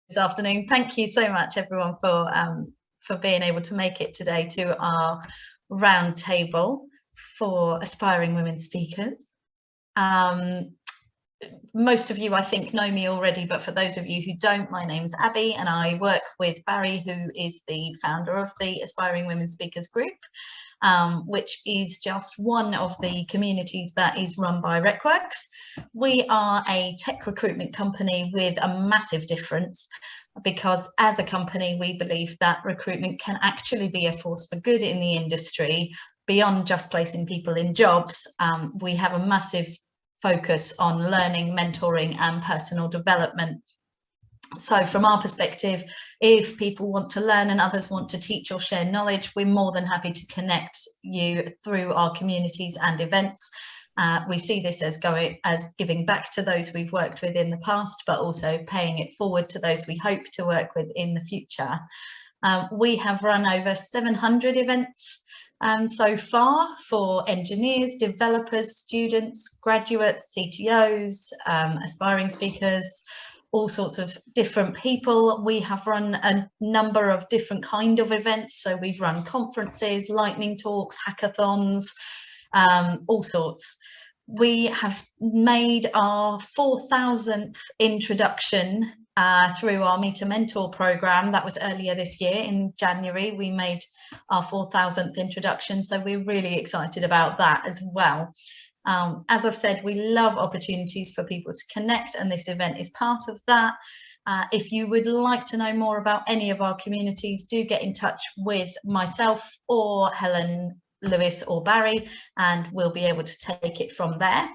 this afternoon. Thank you so much, everyone, for being able to make it today to our roundtable for aspiring women speakers. Most of you, I think, know me already, but for those of you who don't, my name's Abby and I work with Barry, who is the founder of the Aspiring Women Speakers Group, which is just one of the communities that is run by RecWorks. We are a tech recruitment company with a massive difference, because as a company, we believe that recruitment can actually be a force for good in the industry beyond just placing people in jobs. We have a massive focus on learning, mentoring and personal development. So from our perspective, if people want to learn and others want to teach or share knowledge, we're more than happy to connect you through our communities and events. We see this as giving back to those we've worked with in the past, but also paying it forward to those we hope to work with in the future. We have run over 700 events so far for engineers, developers, students, graduates, CTOs, aspiring speakers, all sorts of different people. We have run a number of different kind of events. So we've run conferences, lightning talks, hackathons, all sorts. We have made our 4,000th introduction through our Meet a Mentor program. That was earlier this year in January. We made our 4,000th introduction, so we're really excited about that as well. As I've said, we love opportunities for people to connect, and this event is part of that. If you would like to know more about any of our communities, do get in touch with myself or Helen, Lewis or Barry, and we'll be able to take it from there.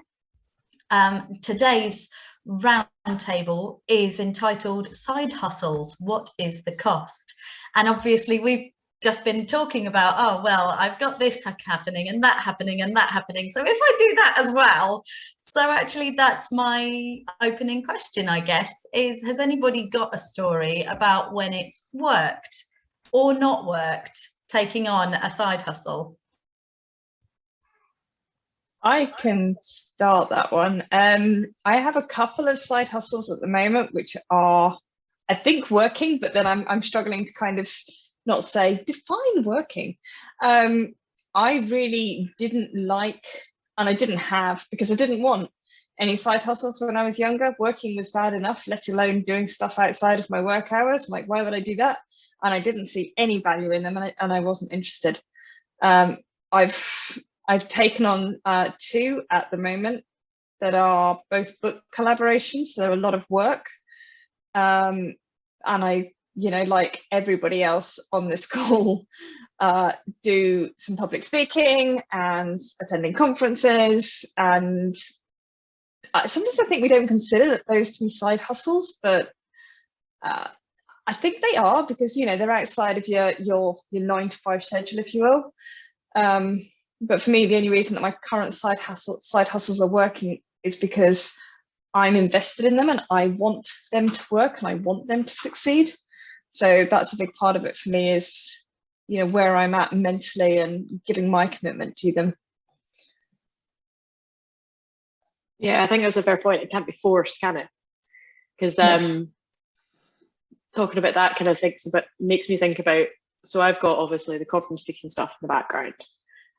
Today's roundtable is entitled Side Hustles, What is the Cost? And obviously we've just been talking about, oh, well, I've got this happening and that happening and that happening. So if I do that as well. So actually that's my opening question, I guess, is has anybody got a story about when it's worked or not worked, taking on a side hustle? I can start that one. I have a couple of side hustles at the moment, which are, I think, working, but then I'm struggling to kind of not say define working. I really didn't like, and I didn't have, because I didn't want any side hustles when I was younger. Working was bad enough, let alone doing stuff outside of my work hours. I'm like, why would I do that? And I didn't see any value in them, and I wasn't interested. I've taken on 2 at the moment that are both book collaborations, so they're a lot of work. And I, like everybody else on this call, do some public speaking and attending conferences. And sometimes I think we don't consider those to be side hustles, but I think they are, because, they're outside of your 9-to-5 schedule, if you will. But for me, the only reason that my current side hustles are working is because I'm invested in them and I want them to work and I want them to succeed. So that's a big part of it for me, is, where I'm at mentally and giving my commitment to them. Yeah, I think that's a fair point. It can't be forced, can it? Because talking about that kind of things makes me think about, so I've got obviously the conference speaking stuff in the background.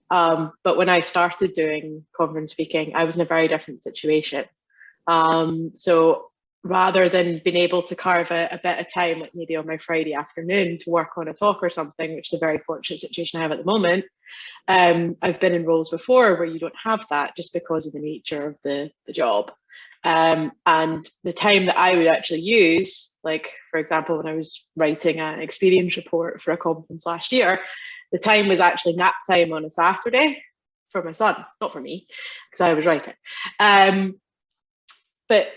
But when I started doing conference speaking, I was in a very different situation. So rather than being able to carve a bit of time, like maybe on my Friday afternoon, to work on a talk or something, which is a very fortunate situation I have at the moment, I've been in roles before where you don't have that just because of the nature of the job. And the time that I would actually use, like, for example, when I was writing an experience report for a conference last year, the time was actually nap time on a Saturday for my son, not for me, because I was writing. But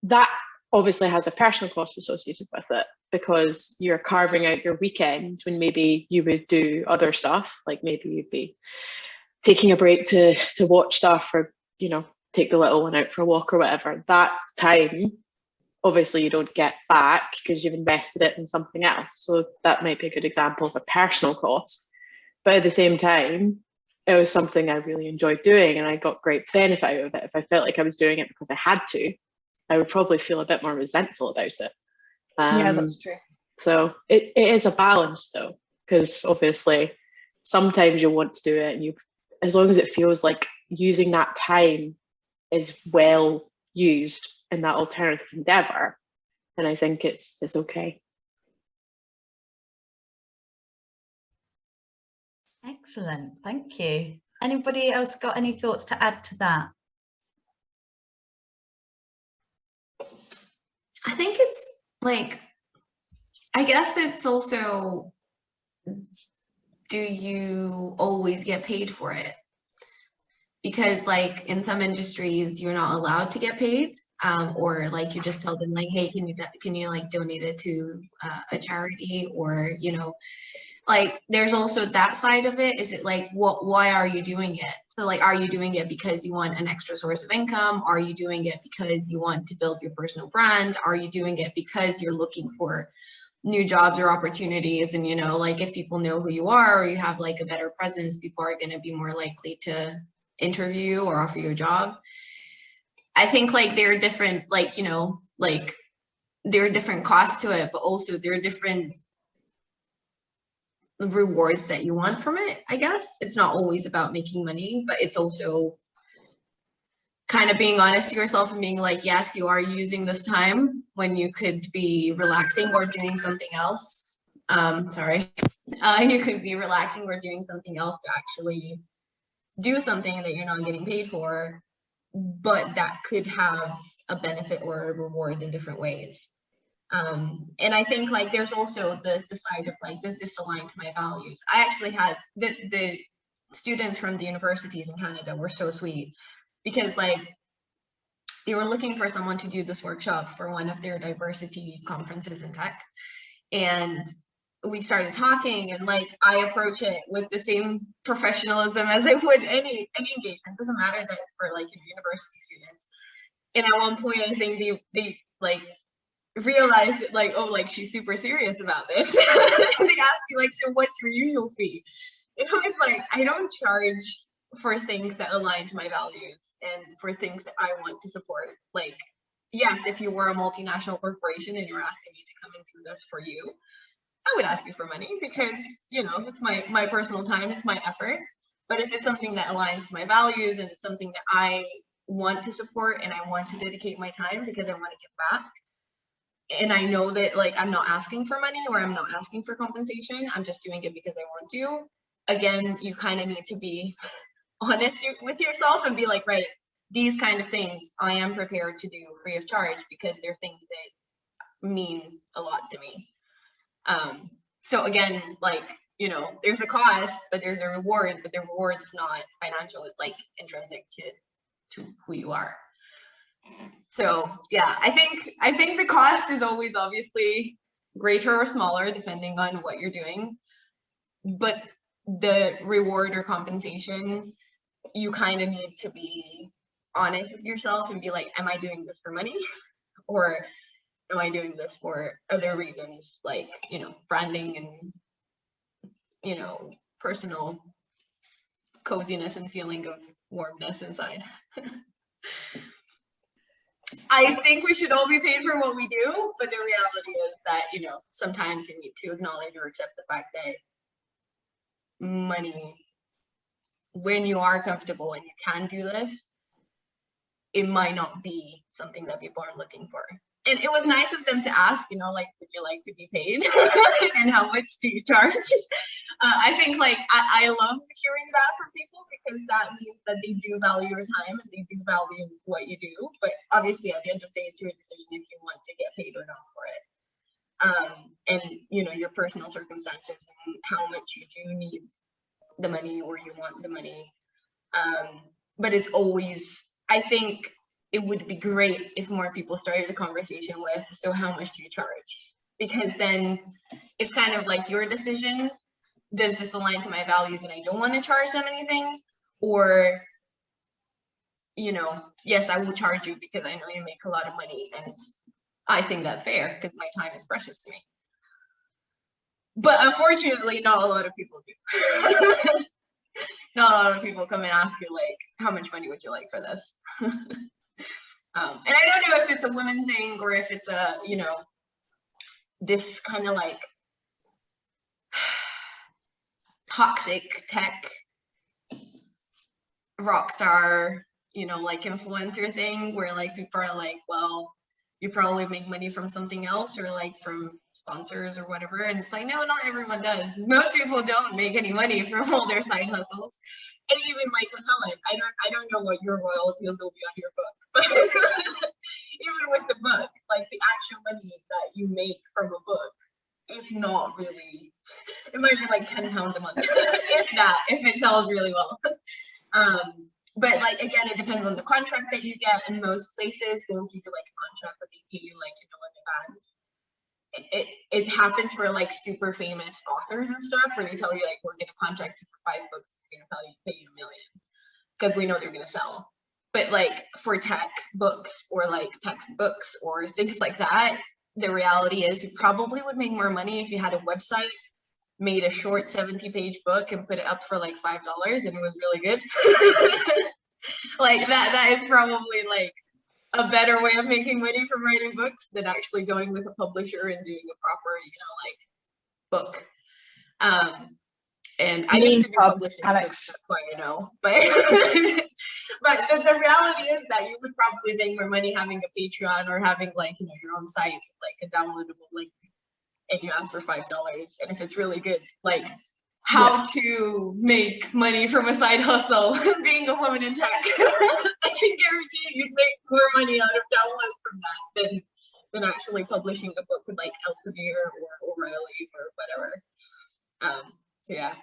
that obviously has a personal cost associated with it, because you're carving out your weekend when maybe you would do other stuff, like maybe you'd be taking a break to watch stuff, or, take the little one out for a walk or whatever. That time, obviously, you don't get back because you've invested it in something else. So that might be a good example of a personal cost. But at the same time, it was something I really enjoyed doing and I got great benefit out of it. If I felt like I was doing it because I had to, I would probably feel a bit more resentful about it. Yeah, that's true. So it is a balance though, because obviously sometimes you want to do it, and you, as long as it feels like using that time is well used in that alternative endeavor, and I think it's okay. Excellent, thank you. Anybody else got any thoughts to add to that? I think it's like, I guess it's also, do you always get paid for it? Because like in some industries, you're not allowed to get paid, or like you just tell them like, hey, can you like donate it to a charity, or, you know, like there's also that side of it. Is it like, why are you doing it? So like, are you doing it because you want an extra source of income? Are you doing it because you want to build your personal brand? Are you doing it because you're looking for new jobs or opportunities? And, you know, like if people know who you are, or you have like a better presence, people are going to be more likely to interview or offer you a job. I think like there are different, like, you know, like there are different costs to it, but also there are different rewards that you want from it. I guess it's not always about making money, but it's also kind of being honest to yourself and being like, yes, you are using this time when you could be relaxing or doing something else. You could be relaxing or doing something else to actually do something that you're not getting paid for, but that could have a benefit or a reward in different ways. And I think like there's also the side of like, does this align to my values? I actually had the students from the universities in Canada were so sweet, because like they were looking for someone to do this workshop for one of their diversity conferences in tech. And we started talking, and like I approach it with the same professionalism as I would any engagement. It doesn't matter that it's for like university students. And at one point, I think they like realized that like, oh, like she's super serious about this. They asked me like, so what's your usual fee? And I was like, I don't charge for things that align to my values and for things that I want to support. Like, yes, if you were a multinational corporation and you're asking me to come and do this for you, I would ask you for money, because, you know, it's my personal time, it's my effort. But if it's something that aligns to my values and it's something that I want to support and I want to dedicate my time because I want to give back, and I know that like I'm not asking for money or I'm not asking for compensation, I'm just doing it because I want to, again, you kind of need to be honest with yourself and be like, right, these kind of things I am prepared to do free of charge because they're things that mean a lot to me. So again, like, you know, there's a cost, but there's a reward, but the reward is not financial, it's like intrinsic to who you are. So yeah, I think the cost is always obviously greater or smaller depending on what you're doing, but the reward or compensation, you kind of need to be honest with yourself and be like, am I doing this for money, or am I doing this for other reasons, like, you know, branding and, you know, personal coziness and feeling of warmness inside. I think we should all be paid for what we do, but the reality is that, you know, sometimes you need to acknowledge or accept the fact that money, when you are comfortable and you can do this, it might not be something that people are looking for. And it was nice of them to ask, you know, like, would you like to be paid? And how much do you charge? I think like I love hearing that from people, because that means that they do value your time and they do value what you do. But obviously at the end of the day, it's your decision if you want to get paid or not for it. And you know, your personal circumstances and how much you do need the money or you want the money. But it's always, I think it would be great if more people started a conversation with, so how much do you charge? Because then it's kind of like your decision. Does this align to my values and I don't want to charge them anything? Or, you know, yes, I will charge you because I know you make a lot of money and I think that's fair because my time is precious to me. But unfortunately, not a lot of people do. Not a lot of people come and ask you like, how much money would you like for this? And I don't know if it's a women thing or if it's a, you know, this kind of like toxic tech rock star, you know, like influencer thing where like people are like, well, you probably make money from something else or like from sponsors or whatever. And it's like, no, not everyone does. Most people don't make any money from all their side hustles. And even like with Helen, I don't know what your royalties will be on your book, but even with the book, like the actual money that you make from a book is not really, it might be like £10 a month, if that, if it sells really well. But like, again, it depends on the contract that you get, and most places won't give you like a contract, but they pay you like, you know, in advance. It happens for like super famous authors and stuff where they tell you like, we're gonna contract you for 5 books, we're gonna pay you $1 million because we know they're gonna sell. But like for tech books or like textbooks or things like that, the reality is you probably would make more money if you had a website, made a short 70-page book and put it up for like $5 and it was really good. Like that is probably like a better way of making money from writing books than actually going with a publisher and doing a proper, you know, like book. And I used to do publishing, Alex. that's why you know, but but the reality is that you would probably make more money having a Patreon or having like, you know, your own site, like a downloadable link, and you ask for $5. And if it's really good, like how to make money from a side hustle, being a woman in tech, I can guarantee you'd make more money out of downloads from that than actually publishing a book with like Elsevier or O'Reilly or whatever. So yeah,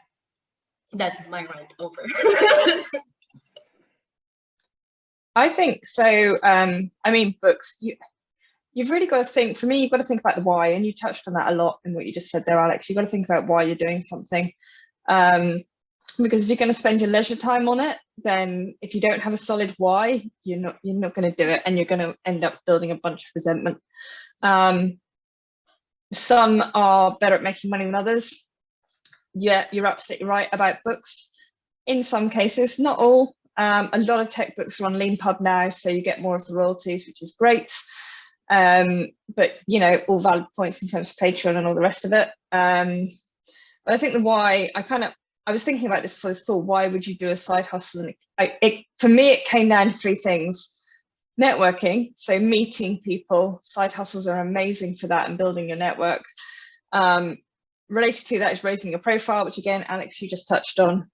that's my rant over. I think so. I mean, books, you've really got to think, for me, you've got to think about the why, and you touched on that a lot in what you just said there, Alex. You've got to think about why you're doing something. Because if you're going to spend your leisure time on it, then if you don't have a solid why, you're not going to do it, and you're going to end up building a bunch of resentment. Some are better at making money than others. Yeah, you're absolutely right about books. In some cases, not all. A lot of tech books are on LeanPub now, so you get more of the royalties, which is great. But you know, all valid points in terms of Patreon and all the rest of it. But I think the why, I was thinking about this before this call. Why would you do a side hustle? And for me, it came down to 3 things: networking, so meeting people. Side hustles are amazing for that and building your network. Related to that is raising your profile, which again, Alex, you just touched on,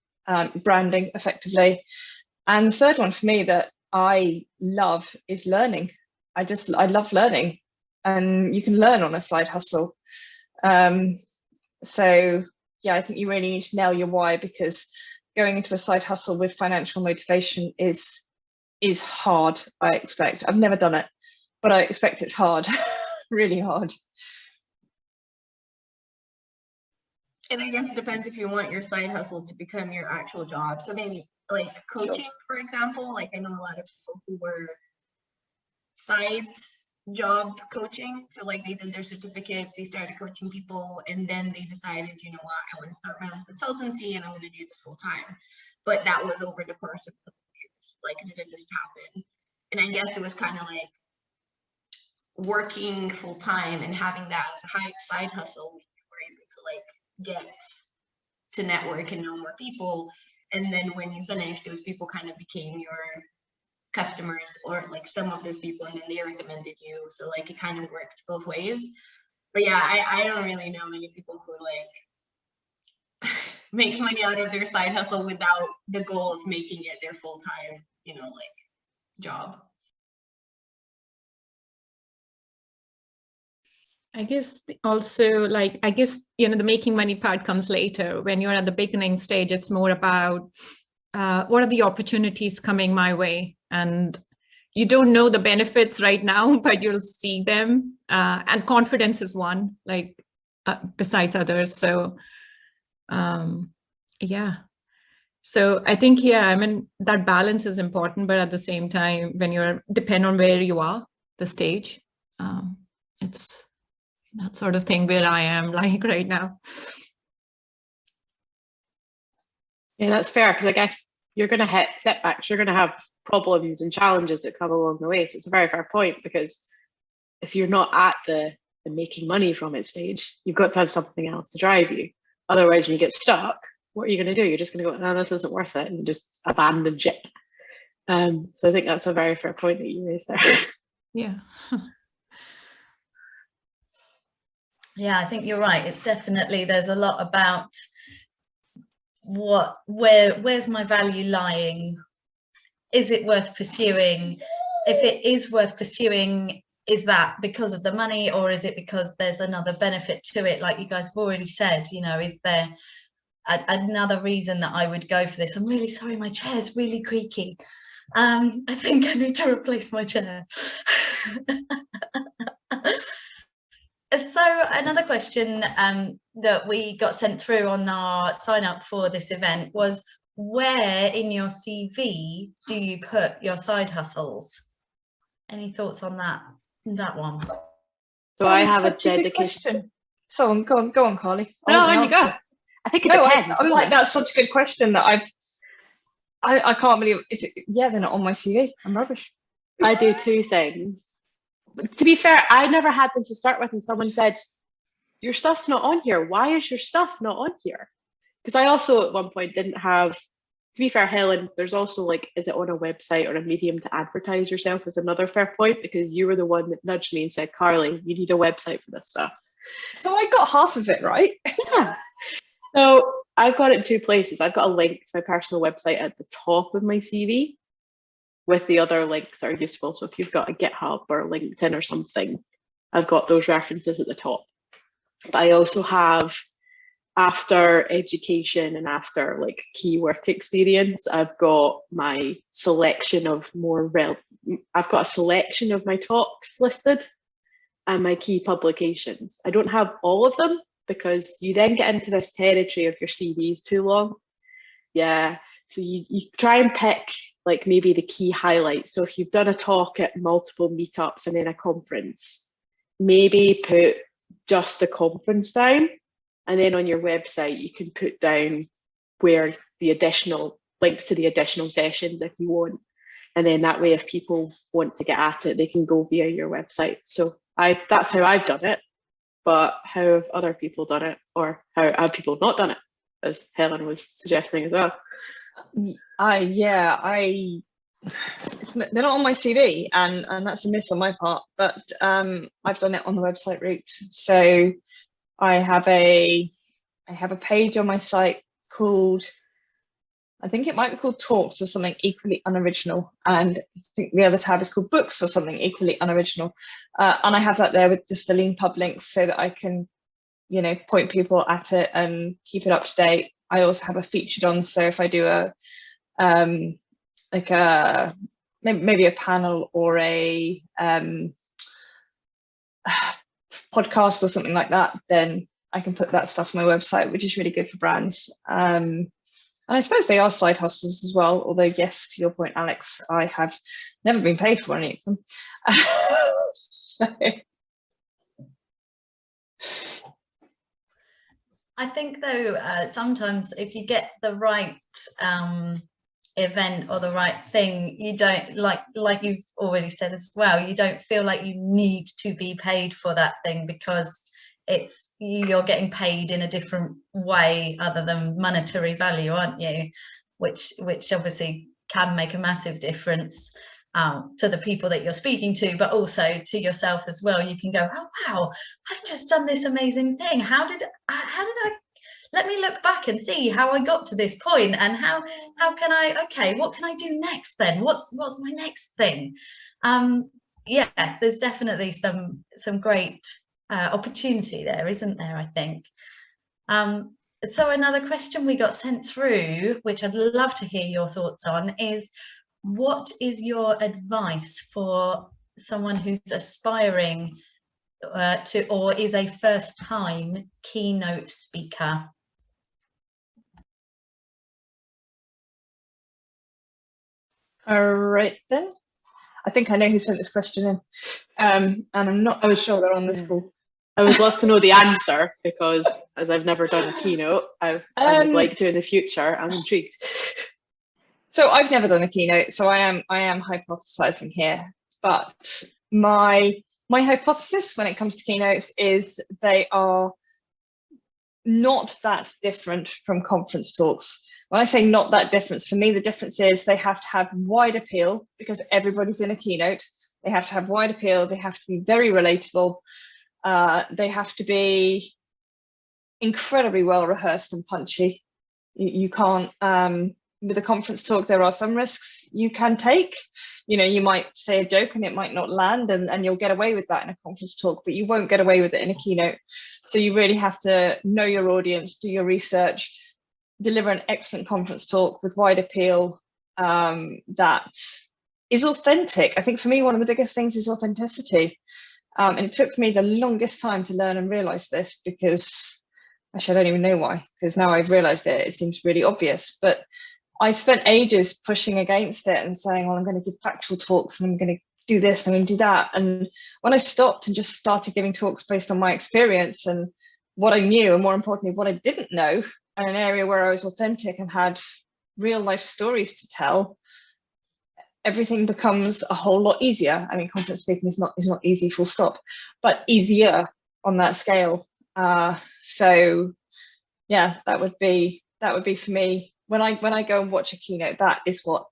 branding effectively. And the third one for me that I love is learning. I love learning, and you can learn on a side hustle. So yeah, I think you really need to nail your why, because going into a side hustle with financial motivation is hard. I expect. I've never done it, but I expect it's hard, really hard. And I guess it depends if you want your side hustle to become your actual job. So maybe like coaching, for example, like I know a lot of people who were side job coaching. So like they did their certificate, they started coaching people, and then they decided, you know what, I want to start my own consultancy and I'm going to do this full time. But that was over the course of a couple years. Like it didn't just happen. And I guess it was kind of like working full time and having that as a high side hustle, you were able to like get to network and know more people. And then when you finished, those people kind of became your customers, or like some of those people, and then they recommended you. So like it kind of worked both ways. But yeah, I don't really know many people who like make money out of their side hustle without the goal of making it their full-time, you know, like job. I guess also, like, I guess, you know, the making money part comes later. When you're at the beginning stage, it's more about what are the opportunities coming my way? And you don't know the benefits right now, but you'll see them. And confidence is one, like, besides others. So, yeah. So I think, yeah, I mean, that balance is important, but at the same time, when you're depend on where you are, the stage, it's that sort of thing where I am like right now. Yeah, that's fair, because I guess you're going to hit setbacks, you're going to have problems and challenges that come along the way. So it's a very fair point, because if you're not at the and making money from it stage, you've got to have something else to drive you. Otherwise, when you get stuck, what are you going to do? You're just going to go, no, this isn't worth it, and just abandon ship. So I think that's a very fair point that you raised there. Yeah. Yeah, I think you're right. It's definitely, there's a lot about where's my value lying? Is it worth pursuing? If it is worth pursuing, is that because of the money, or is it because there's another benefit to it? Like you guys have already said, you know, is there another reason that I would go for this? I'm really sorry, my chair's really creaky. I think I need to replace my chair. So another question that we got sent through on our sign up for this event was, where in your CV do you put your side hustles? Any thoughts on that one? So I have a dedication. So go on, Carly. No, on you go. I think it depends. I'm like, that's such a good question that I can't believe it. Yeah, they're not on my CV. I'm rubbish. I do two things. To be fair, I never had them to start with, and someone said, your stuff's not on here. Why is your stuff not on here? Because I also at one point didn't have, to be fair, Helen, there's also like, is it on a website or a medium to advertise yourself is another fair point, because you were the one that nudged me and said, Carly, you need a website for this stuff. So I got half of it, right? Yeah. So I've got it in two places. I've got a link to my personal website at the top of my CV with the other links that are useful. So if you've got a GitHub or a LinkedIn or something, I've got those references at the top. But I also have, after education and after like key work experience, I've got my selection of I've got a selection of my talks listed and my key publications. I don't have all of them because you then get into this territory of your CV is too long. Yeah, so you try and pick like maybe the key highlights. So if you've done a talk at multiple meetups and then a conference, maybe put just the conference down, and then on your website you can put down where the additional links to the additional sessions if you want, and then that way if people want to get at it, they can go via your website. So that's how I've done it. But how have other people done it, or how have people not done it, as Helen was suggesting as well? They're not on my CV, and that's a miss on my part, but I've done it on the website route. So I have a page on my site called, I think it might be called Talks or something equally unoriginal, and I think the other tab is called Books or something equally unoriginal, and I have that there with just the lean pub links so that I can, you know, point people at it and keep it up to date. I also have a featured on, so if I do maybe a panel or a podcast or something like that, then I can put that stuff on my website, which is really good for brands. And I suppose they are side hustles as well, although yes, to your point, Alex, I have never been paid for any of them. I think though, sometimes if you get the right event or the right thing, you don't, like you've already said as well, you don't feel like you need to be paid for that thing, because you're getting paid in a different way other than monetary value, aren't you? Which obviously can make a massive difference to the people that you're speaking to, but also to yourself as well. You can go, oh wow, I've just done this amazing thing. How did I let me look back and see how I got to this point, and how can I, okay, what can I do next then? What's my next thing? Yeah, there's definitely some great opportunity there, isn't there, I think. So another question we got sent through, which I'd love to hear your thoughts on, is what is your advice for someone who's aspiring to, or is a first-time keynote speaker? All right then. I think I know who sent this question in, and I'm not sure they're on this call. I would love to know the answer, because as I've never done a keynote, I would like to in the future. I'm intrigued. So I've never done a keynote, so I am hypothesizing here, but my My hypothesis when it comes to keynotes is they are not that different from conference talks. When I say not that different, for me, the difference is they have to have wide appeal because everybody's in a keynote. They have to have wide appeal. They have to be very relatable. They have to be incredibly well rehearsed and punchy. You can't, with a conference talk, there are some risks you can take. You know, you might say a joke and it might not land, and you'll get away with that in a conference talk, but you won't get away with it in a keynote. So you really have to know your audience, do your research, deliver an excellent conference talk with wide appeal that is authentic. I think for me, one of the biggest things is authenticity. And it took me the longest time to learn and realize this, because actually I don't even know why, because now I've realized it, it seems really obvious, but I spent ages pushing against it and saying, well, I'm going to give factual talks and I'm going to do this and I'm going to do that. And when I stopped and just started giving talks based on my experience and what I knew, and more importantly, what I didn't know, and an area where I was authentic and had real life stories to tell, everything becomes a whole lot easier. I mean, conference speaking is not easy, full stop, but easier on that scale. So yeah, that would be for me. When I go and watch a keynote, that is what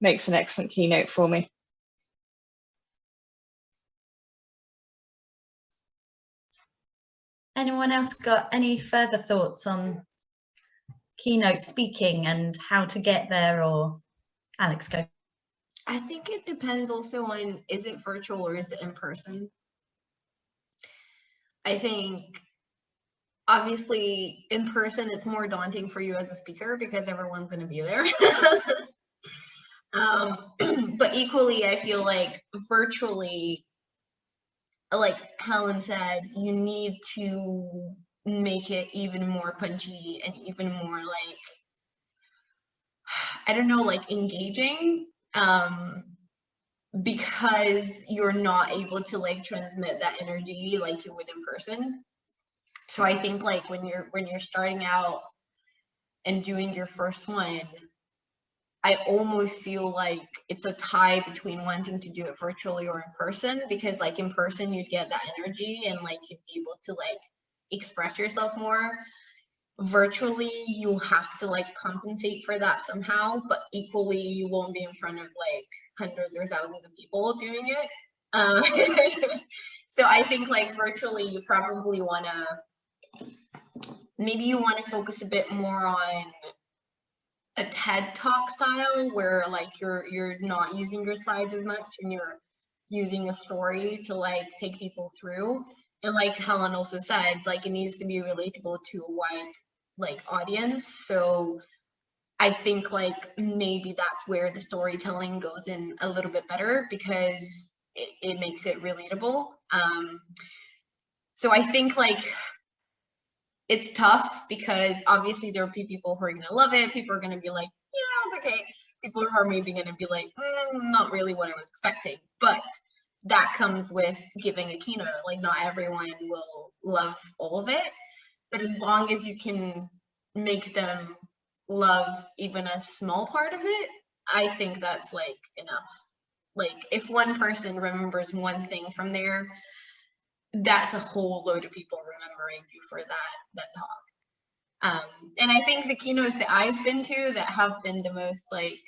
makes an excellent keynote for me. Anyone else got any further thoughts on keynote speaking and how to get there? Or Alex, go. I think it depends also on, is it virtual or is it in person? I think obviously in person it's more daunting for you as a speaker because everyone's going to be there. But equally, I feel like virtually, like Helen said, you need to make it even more punchy and even more like, I don't know, like engaging, because you're not able to like transmit that energy like you would in person. So I think like when you're starting out and doing your first one, I almost feel like it's a tie between wanting to do it virtually or in person, because like in person you'd get that energy and like you'd be able to like express yourself more. Virtually you have to like compensate for that somehow, but equally you won't be in front of like hundreds or thousands of people doing it. So I think like virtually you probably want to, maybe you want to focus a bit more on a TED Talk style where like you're not using your slides as much and you're using a story to like take people through. And like Helen also said, like it needs to be relatable to a wide like audience. So I think like maybe that's where the storytelling goes in a little bit better, because it makes it relatable. So I think like it's tough because obviously there will be people who are going to love it. People are going to be like, yeah, it's okay. People who are maybe going to be like, not really what I was expecting. But that comes with giving a keynote. Like not everyone will love all of it, but as long as you can make them love even a small part of it, I think that's like enough. Like if one person remembers one thing from there, that's a whole load of people remembering you for that talk. And I think the keynotes that I've been to that have been the most like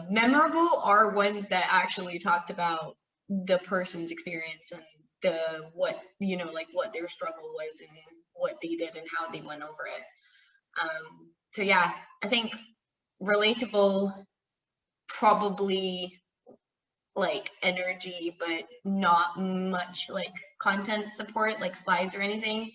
memorable are ones that actually talked about the person's experience and the what, you know, like what their struggle was and what they did and how they went over it. So yeah, I think relatable, probably like energy, but not much like content support, like slides or anything.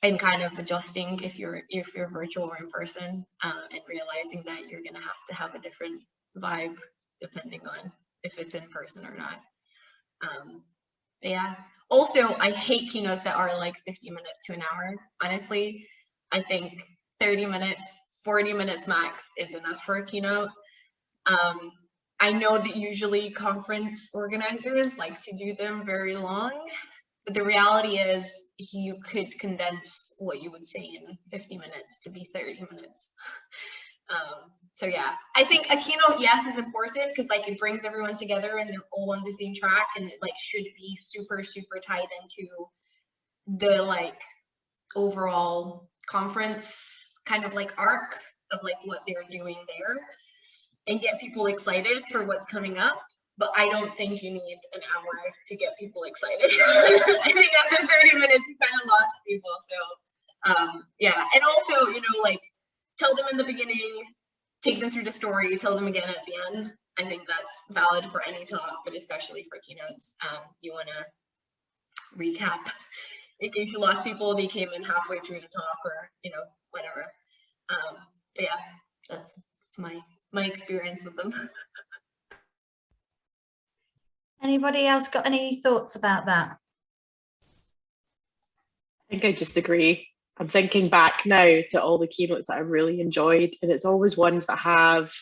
And kind of adjusting if you're virtual or in person, and realizing that you're gonna have to have a different vibe depending on if it's in person or not. Yeah. Also, I hate keynotes that are like 50 minutes to an hour. Honestly, I think 30 minutes, 40 minutes max is enough for a keynote. I know that usually conference organizers like to do them very long, but the reality is you could condense what you would say in 50 minutes to be 30 minutes. So yeah, I think a keynote, yes, is important because like it brings everyone together and they're all on the same track, and it like should be super, super tied into the like overall conference kind of like arc of like what they're doing there, and get people excited for what's coming up. But I don't think you need an hour to get people excited. I think after 30 minutes, you kind of lost people. So yeah, and also, you know, like tell them in the beginning, take them through the story, tell them again at the end. I think that's valid for any talk, but especially for keynotes. You want to recap in case you lost people, they came in halfway through the talk or, you know, whatever. But yeah, that's my experience with them. Anybody else got any thoughts about that? I think I just agree. I'm thinking back now to all the keynotes that I really enjoyed, and it's always ones that have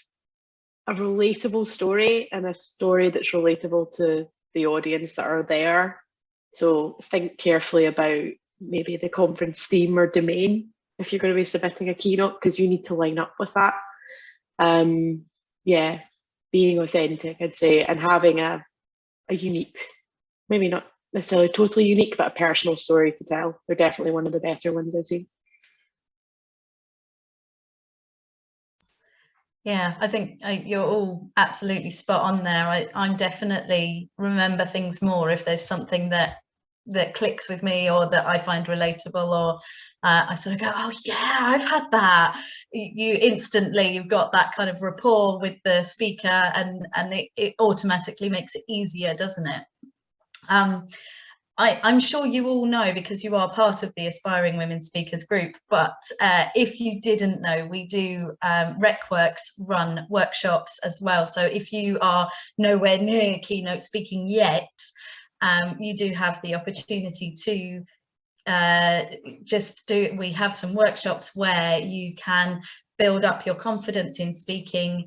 a relatable story and a story that's relatable to the audience that are there. So think carefully about maybe the conference theme or domain if you're going to be submitting a keynote, because you need to line up with that. Yeah, being authentic, I'd say, and having a unique, maybe not necessarily totally unique, but a personal story to tell. They're definitely one of the better ones I've seen. Yeah, I think you're all absolutely spot on there. I'm definitely remember things more if there's something that clicks with me or that I find relatable, or I sort of go, oh yeah, I've had that. You've got that kind of rapport with the speaker, and it automatically makes it easier, doesn't it? I'm sure you all know because you are part of the Aspiring Women Speakers group, but if you didn't know, we do RecWorks run workshops as well. So if you are nowhere near keynote speaking yet, you do have the opportunity to we have some workshops where you can build up your confidence in speaking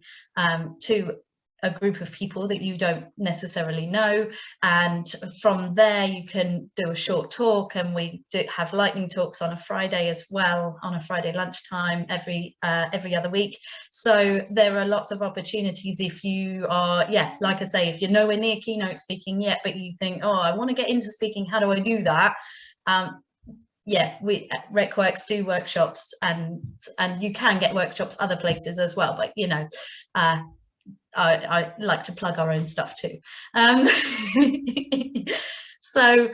to a group of people that you don't necessarily know, and from there you can do a short talk, and we do have lightning talks on a Friday as well, on a Friday lunchtime every other week. So there are lots of opportunities if you are, yeah, like I say, if you're nowhere near keynote speaking yet, but you think, oh, I want to get into speaking, how do I do that? Yeah, we at RecWorks do workshops, and you can get workshops other places as well, but you know, I like to plug our own stuff too. So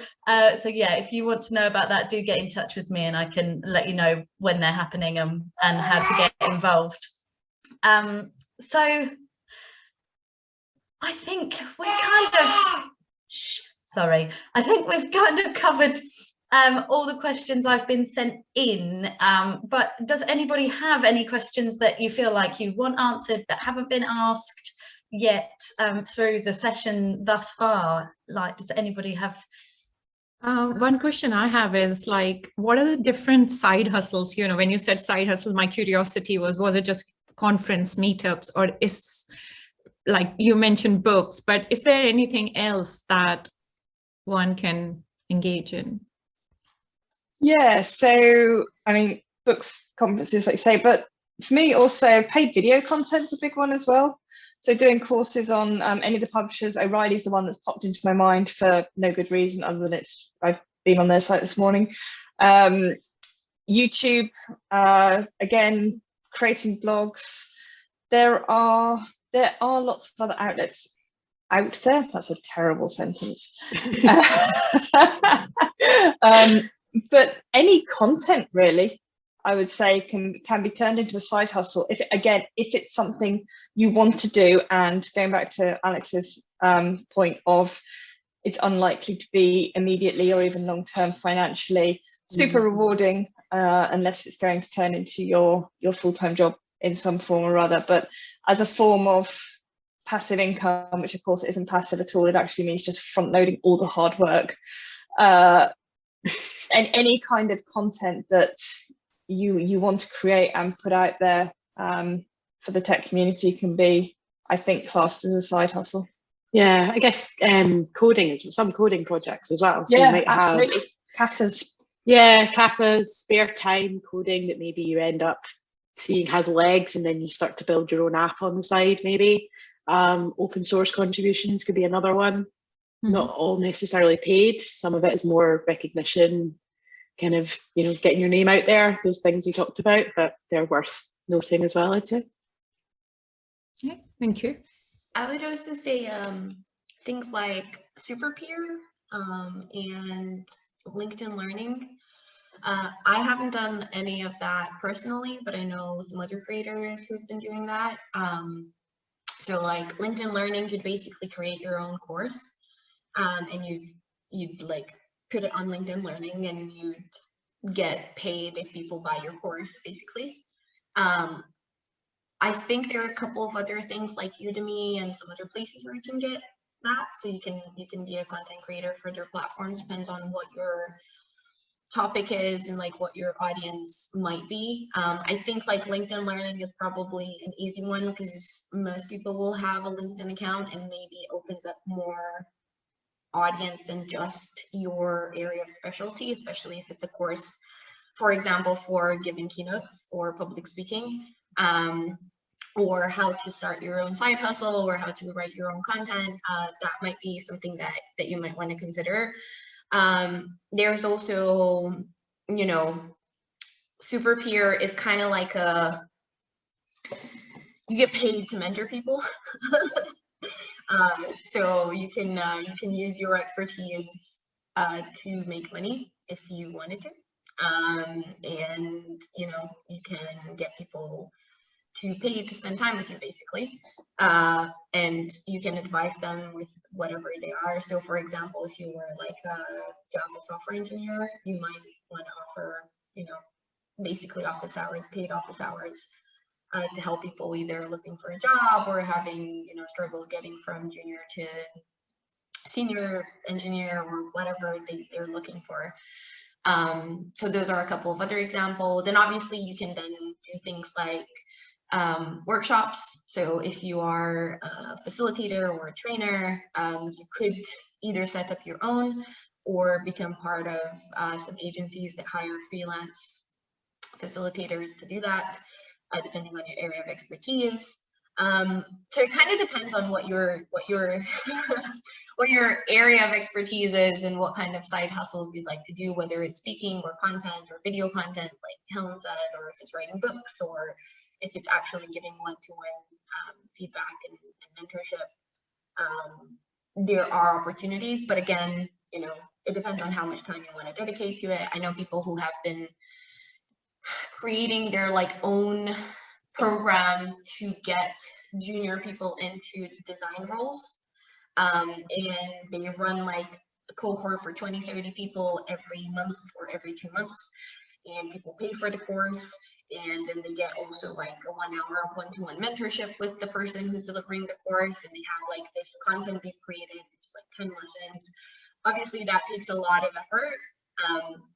yeah, if you want to know about that, do get in touch with me and I can let you know when they're happening and how to get involved. So I think we've kind of covered all the questions I've been sent in, but does anybody have any questions that you feel like you want answered that haven't been asked yet through the session thus far? Like, does anybody have? One question I have is like, what are the different side hustles? You know, when you said side hustle, my curiosity was it just conference meetups, or is, like you mentioned books, but is there anything else that one can engage in? Yeah, so I mean, books, conferences, like you say, but for me also paid video content's a big one as well. So doing courses on any of the publishers. O'Reilly's the one that's popped into my mind for no good reason other than I've been on their site this morning. YouTube, again, creating blogs. There are lots of other outlets out there. That's a terrible sentence. But any content really, I would say, can be turned into a side hustle if it's something you want to do. And going back to Alex's point of it's unlikely to be immediately or even long-term financially super rewarding unless it's going to turn into your full-time job in some form or other. But as a form of passive income, which of course isn't passive at all, it actually means just front-loading all the hard work. And any kind of content that you want to create and put out there for the tech community can be, I think, classed as a side hustle. Yeah, I guess coding is some coding projects as well. So yeah, you might absolutely. Have katas. Yeah, katas, spare time coding that maybe you end up seeing has legs, and then you start to build your own app on the side, maybe. Open source contributions could be another one. Not all necessarily paid. Some of it is more recognition, kind of, you know, getting your name out there, those things we talked about, but they're worth noting as well, I'd say. Okay, thank you. I would also say things like SuperPeer and LinkedIn Learning. I haven't done any of that personally, but I know some other creators who've been doing that. So like LinkedIn Learning, you'd basically create your own course, and you'd like put it on LinkedIn Learning, and you'd get paid if people buy your course, basically. I think there are a couple of other things like Udemy and some other places where you can get that. So you can be a content creator for their platforms, depends on what your topic is and like what your audience might be. I think like LinkedIn Learning is probably an easy one because most people will have a LinkedIn account, and maybe opens up more audience than just your area of specialty, especially if it's a course, for example, for giving keynotes or public speaking, or how to start your own side hustle, or how to write your own content. That might be something that you might want to consider. There's also, you know, SuperPeer is kind of like you get paid to mentor people. So you can use your expertise to make money if you wanted to, and you know, you can get people to pay to spend time with you, basically, and you can advise them with whatever they are. So for example, if you were like a Java software engineer, you might want to offer, you know, basically office hours, paid office hours, to help people either looking for a job or having, you know, struggles getting from junior to senior engineer or whatever they're looking for. So those are a couple of other examples. And obviously you can then do things like workshops. So if you are a facilitator or a trainer, you could either set up your own or become part of some agencies that hire freelance facilitators to do that, depending on your area of expertise. So it kind of depends on what your what your area of expertise is and what kind of side hustles you'd like to do, whether it's speaking or content or video content like Helen said, or if it's writing books, or if it's actually giving one-to-one feedback and mentorship. There are opportunities, but again, you know, it depends on how much time you want to dedicate to it. I know people who have been creating their like own program to get junior people into design roles, and they run like a cohort for 20-30 people every month or every 2 months, and people pay for the course, and then they get also like a 1 hour of one-to-one mentorship with the person who's delivering the course, and they have like this content they've created, it's like 10 lessons. Obviously that takes a lot of effort,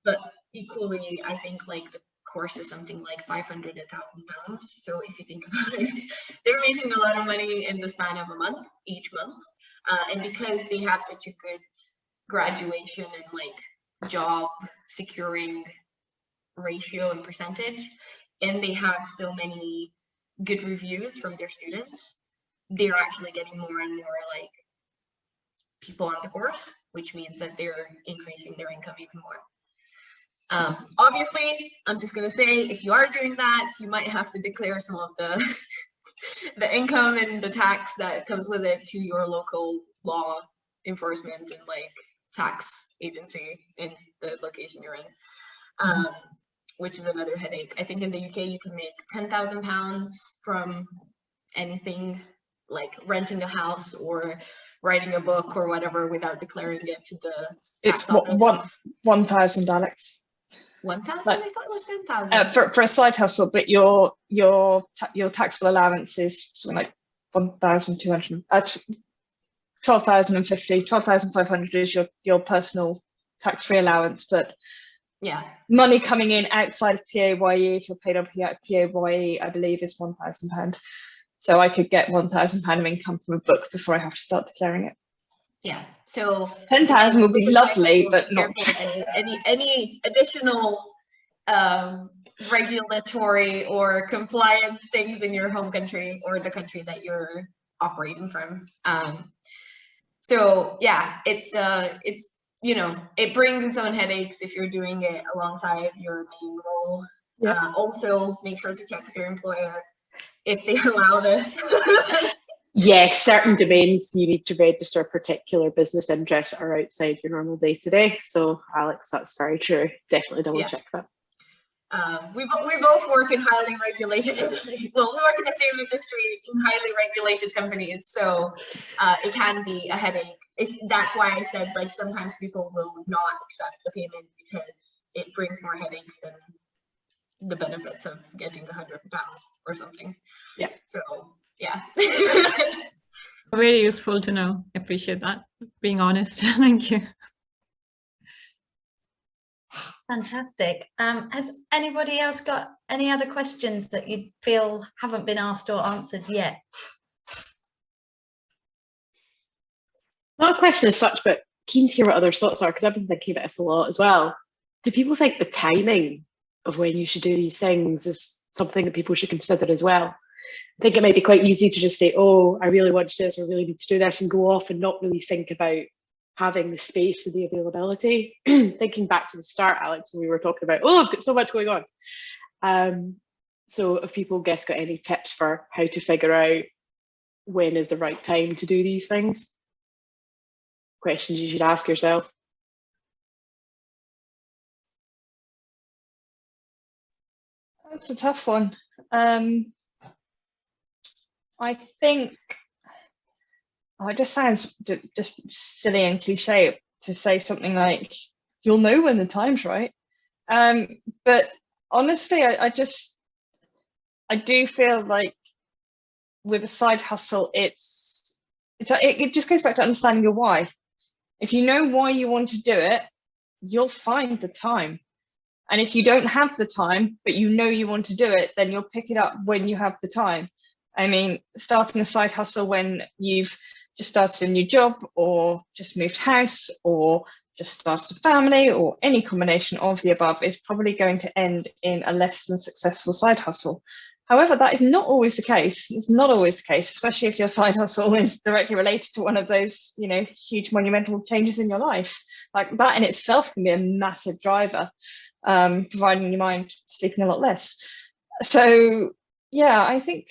but equally I think like the course is something like 500 to 1,000 pounds. So if you think about it, they're making a lot of money in the span of a month, each month. And because they have such a good graduation and like job securing ratio and percentage, and they have so many good reviews from their students, they're actually getting more and more like people on the course, which means that they're increasing their income even more. Obviously, I'm just going to say, if you are doing that, you might have to declare some of the the income and the tax that comes with it to your local law enforcement and like tax agency in the location you're in, which is another headache. I think in the UK you can make £10,000 from anything like renting a house or writing a book or whatever without declaring it to the tax office. 1,000, Alex. 1,000? But, I thought it was 10,000. For a side hustle, but your taxable allowance is something like 1,200. 12,050, 12,500 is your personal tax-free allowance, but yeah, money coming in outside of PAYE, if you're paid on PAYE, I believe is £1,000. So I could get £1,000 of income from a book before I have to start declaring it. yeah. So 10,000 would be lovely, but not any additional regulatory or compliance things in your home country or the country that you're operating from. So yeah, it's you know, it brings its own headaches if you're doing it alongside your main role. Yeah. Also, make sure to check with your employer if they allow this. Yes, certain domains you need to register particular business interests are outside your normal day-to-day. So Alex, that's very true. Definitely double check that. We both work in highly regulated industry. Well, we work in the same industry in highly regulated companies, so it can be a headache. That's why I said, like, sometimes people will not accept the payment because it brings more headaches than the benefits of getting the £100 or something. Yeah. So yeah. Very useful to know. I appreciate that. Being honest. Thank you. Fantastic. Has anybody else got any other questions that you feel haven't been asked or answered yet? Not a question as such, but keen to hear what others' thoughts are, because I've been thinking about this a lot as well. Do people think the timing of when you should do these things is something that people should consider as well? I think it might be quite easy to just say, oh, I really want to do this, or really need to do this, and go off and not really think about having the space and the availability. Thinking back to the start, Alex, when we were talking about, oh, I've got so much going on. So if people got any tips for how to figure out when is the right time to do these things? Questions you should ask yourself. That's a tough one. I think it just sounds just silly and cliche to say something like, you'll know when the time's right. But honestly, I do feel like with a side hustle, it just goes back to understanding your why. If you know why you want to do it, you'll find the time. And if you don't have the time, but you know you want to do it, then you'll pick it up when you have the time. I mean, starting a side hustle when you've just started a new job, or just moved house, or just started a family, or any combination of the above, is probably going to end in a less than successful side hustle. However, that is not always the case. It's not always the case, especially if your side hustle is directly related to one of those, huge monumental changes in your life. Like, that in itself can be a massive driver, providing you mind sleeping a lot less. So yeah, I think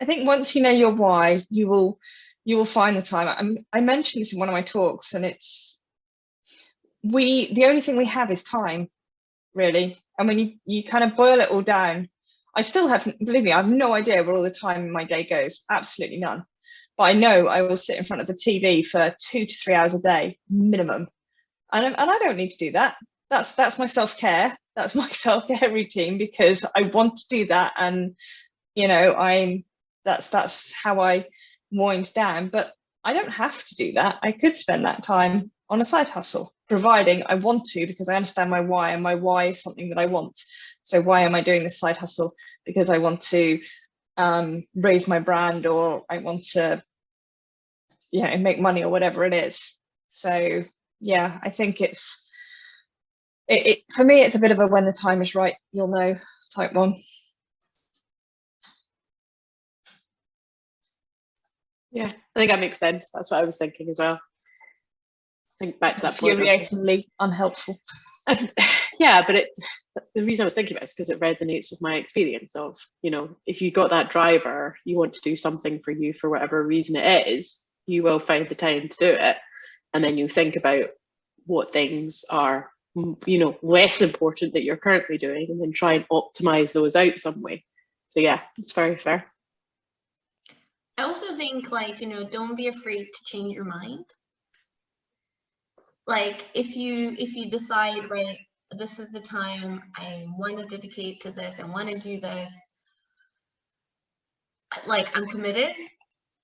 once you know your why, you will find the time. I mentioned this in one of my talks, and it's the only thing we have is time, really. And when you kind of boil it all down, I still have, believe me, I have no idea where all the time in my day goes, absolutely none. But I know I will sit in front of the TV for 2 to 3 hours a day minimum, and I don't need to do that. That's my self-care. That's my self-care routine, because I want to do that, and that's how I wind down. But I don't have to do that. I could spend that time on a side hustle, providing I want to, because I understand my why, and my why is something that I want. So why am I doing this side hustle? Because I want to raise my brand, or I want to make money, or whatever it is. So yeah, I think it for me, it's a bit of a when the time is right, you'll know type one. Yeah, I think that makes sense. That's what I was thinking as well. I think back to that point. Infuriatingly unhelpful. Yeah, but the reason I was thinking about it is because it resonates with my experience of, if you got that driver, you want to do something for you for whatever reason it is, you will find the time to do it. And then you think about what things are, less important that you're currently doing, and then try and optimize those out some way. So yeah, it's very fair. I also think, don't be afraid to change your mind. Like, if you decide, right, this is the time I want to dedicate to this, I want to do this, like, I'm committed.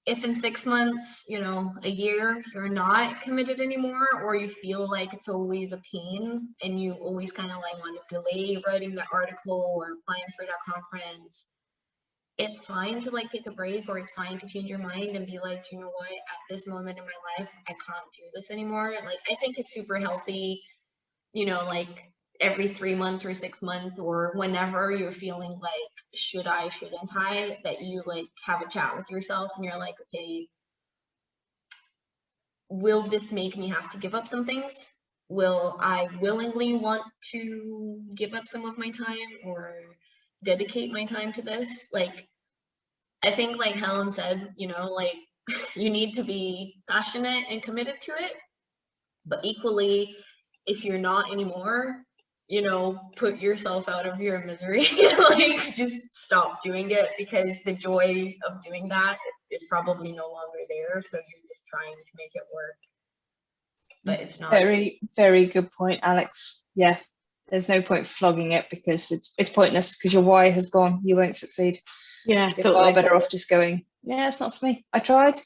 If in 6 months, a year, you're not committed anymore, or you feel like it's always a pain and you always kind of like want to delay writing the article or applying for that conference, it's fine to take a break, or it's fine to change your mind and be like, you know what, at this moment in my life, I can't do this anymore. Like, I think it's super healthy, every 3 months or 6 months, or whenever you're feeling like, should I, shouldn't I, that you like have a chat with yourself and you're like, okay, will this make me have to give up some things? Will I willingly want to give up some of my time or dedicate my time to this? Like, I think like Helen said, you know, like you need to be passionate and committed to it, but equally, if you're not anymore, you know, put yourself out of your misery. Like, just stop doing it, because the joy of doing that is probably no longer there. So you're just trying to make it work, but it's not. Very, very good point, Alex. Yeah, there's no point flogging it, because it's pointless, because your why has gone. You won't succeed. Yeah, You're totally. far better off just going, yeah, it's not for me. I tried.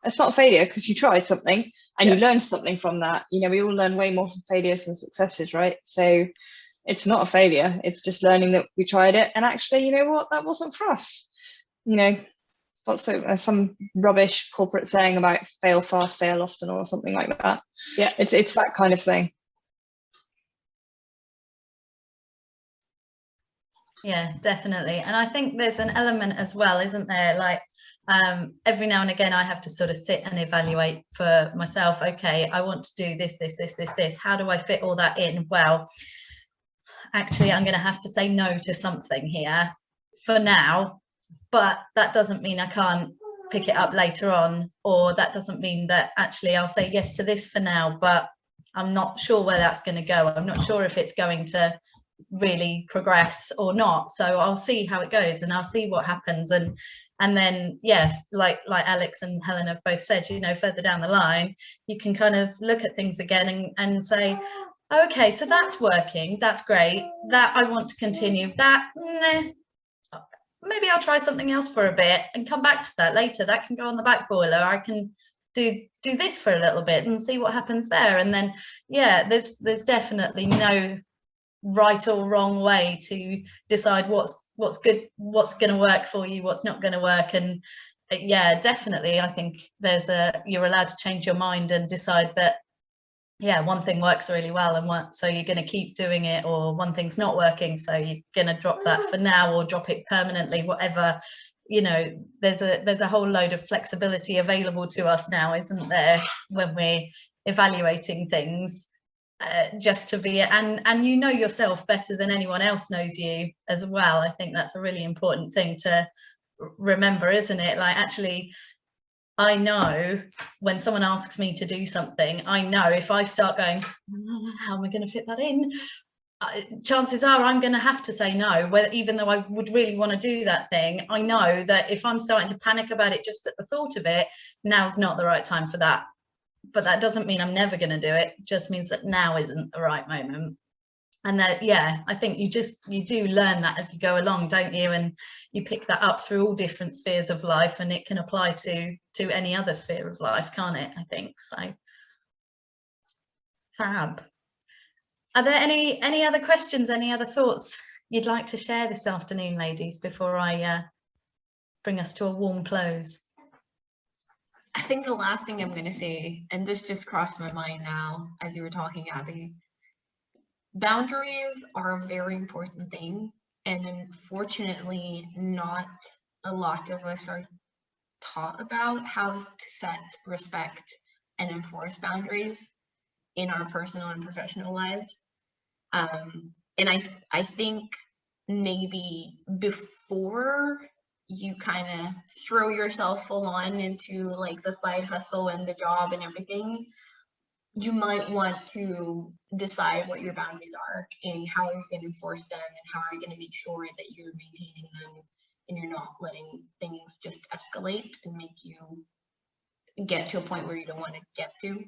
It's not a failure, because you tried something and you learned something from that. You know, we all learn way more from failures than successes, right? So it's not a failure. It's just learning that we tried it, and actually, you know what, that wasn't for us. You know, what's some rubbish corporate saying about fail fast, fail often, or something like that. Yeah, it's that kind of thing. Yeah, definitely. And I think there's an element as well, isn't there? Like every now and again, I have to sort of sit and evaluate for myself. Okay, I want to do this. How do I fit all that in? Well, actually, I'm going to have to say no to something here for now, but that doesn't mean I can't pick it up later on, or that doesn't mean that actually I'll say yes to this for now, but I'm not sure where that's going to go. I'm not sure if it's going to really progress or not, so I'll see how it goes and I'll see what happens, and then yeah, like Alex and Helen have both said, you know, further down the line you can kind of look at things again and say, okay, so that's working, that's great, that I want to continue, that maybe I'll try something else for a bit and come back to that later, that can go on the back boiler, I can do this for a little bit and see what happens there. And then yeah, there's definitely no right or wrong way to decide what's good, what's going to work for you, what's not going to work. And yeah, definitely I think you're allowed to change your mind and decide that yeah, one thing works really well and so you're going to keep doing it, or one thing's not working, so you're going to drop that for now or drop it permanently, whatever. You know, there's a whole load of flexibility available to us now, isn't there, when we're evaluating things, just to be, and you know yourself better than anyone else knows you as well. I think that's a really important thing to remember, isn't it? Like, actually, I know when someone asks me to do something, I know if I start going, how am I going to fit that in? Chances are I'm going to have to say no, even though I would really want to do that thing. I know that if I'm starting to panic about it just at the thought of it, now's not the right time for that. But that doesn't mean I'm never going to do it. It just means that now isn't the right moment. And that, yeah, I think you do learn that as you go along, don't you? And you pick that up through all different spheres of life, and it can apply to any other sphere of life, can't it? I think so. Fab. Are there any other questions, any other thoughts you'd like to share this afternoon, ladies, before I bring us to a warm close? I think the last thing I'm going to say, and this just crossed my mind now as you were talking, Abby, boundaries are a very important thing, and unfortunately not a lot of us are taught about how to set, respect, and enforce boundaries in our personal and professional lives. And I think maybe before you kind of throw yourself full on into like the side hustle and the job and everything, you might want to decide what your boundaries are and how you're going to enforce them and how you're going to make sure that you're maintaining them and you're not letting things just escalate and make you get to a point where you don't want to get to.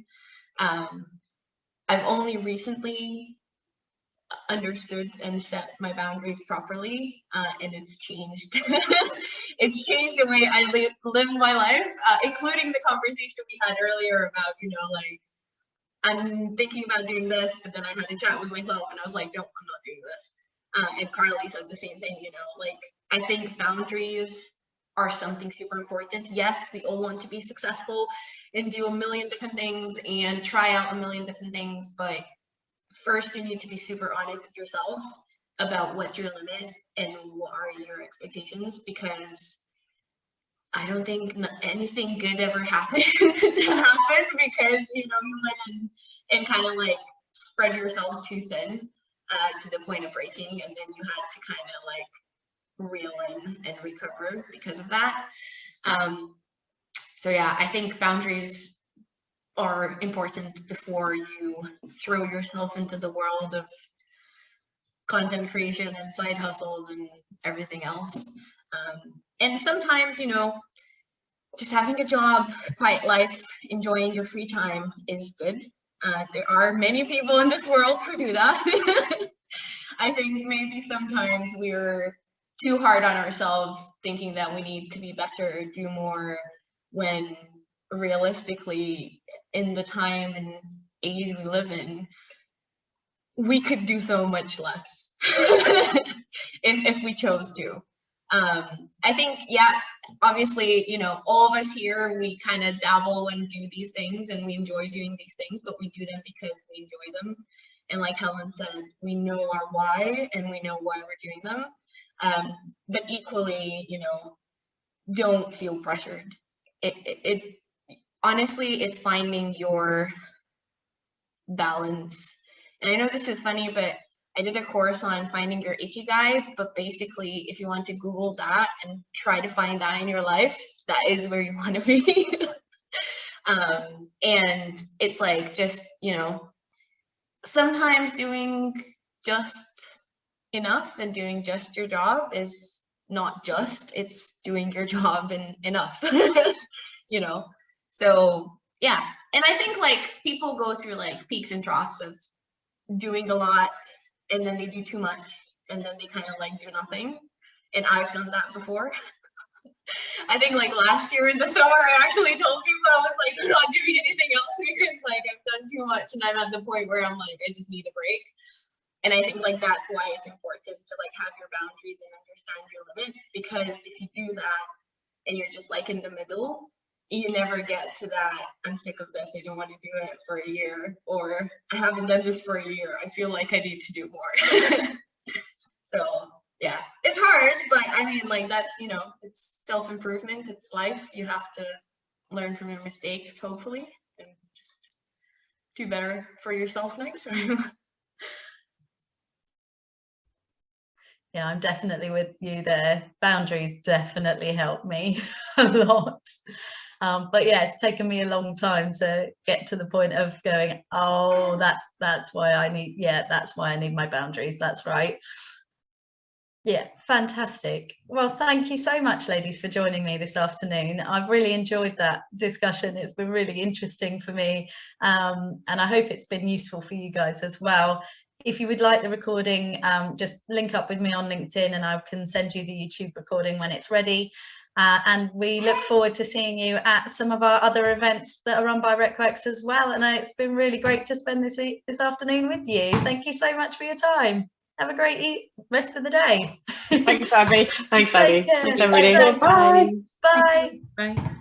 I've only recently understood and set my boundaries properly, and it's changed. It's changed the way I live my life, including the conversation we had earlier about, you know, like, I'm thinking about doing this, but then I had a chat with myself and I was like, nope, I'm not doing this. And Carly said the same thing, you know, like, I think boundaries are something super important. Yes, we all want to be successful and do a million different things and try out a million different things, but first you need to be super honest with yourself about what's your limit and what are your expectations, because I don't think anything good ever happened to happen because, you know, you went and kind of like spread yourself too thin to the point of breaking, and then you had to kind of like reel in and recover because of that. So yeah, I think boundaries are important before you throw yourself into the world of content creation and side hustles and everything else. And sometimes, you know, just having a job, quiet life, enjoying your free time is good. There are many people in this world who do that. I think maybe sometimes we're too hard on ourselves, thinking that we need to be better, do more, when realistically, in the time and age we live in, we could do so much less if we chose to. I think, yeah, obviously, you know, all of us here, we kind of dabble and do these things and we enjoy doing these things, but we do them because we enjoy them. And like Helen said, we know our why and we know why we're doing them. But equally, you know, don't feel pressured. It honestly, it's finding your balance. And I know this is funny, but I did a course on finding your ikigai, but basically if you want to Google that and try to find that in your life, that is where you want to be. And it's like, just, you know, sometimes doing just enough and doing just your job is not just, it's doing your job and enough, you know? So yeah. And I think like people go through like peaks and troughs of doing a lot and then they do too much and then they kind of like do nothing. And I've done that before. I think like last year in the summer, I actually told people I was like, I'm not doing anything else because like I've done too much and I'm at the point where I'm like, I just need a break. And I think like that's why it's important to like have your boundaries and understand your limits, because if you do that and you're just like in the middle, you never get to that, I'm sick of this, I don't want to do it for a year, or I haven't done this for a year, I feel like I need to do more. So yeah, it's hard, but I mean, like, that's, you know, it's self-improvement, it's life, you have to learn from your mistakes, hopefully, and just do better for yourself next time. Yeah, I'm definitely with you there. Boundaries definitely help me a lot. But yeah, it's taken me a long time to get to the point of going, oh, that's why I need, yeah, that's why I need my boundaries. That's right. Yeah, fantastic. Well, thank you so much, ladies, for joining me this afternoon. I've really enjoyed that discussion. It's been really interesting for me, and I hope it's been useful for you guys as well. If you would like the recording, just link up with me on LinkedIn and I can send you the YouTube recording when it's ready. And we look forward to seeing you at some of our other events that are run by RecWorks as well. And it's been really great to spend this afternoon with you. Thank you so much for your time. Have a great rest of the day. Thanks, Abby. Thanks, Abby. Thanks, everybody. Bye. Bye. Bye.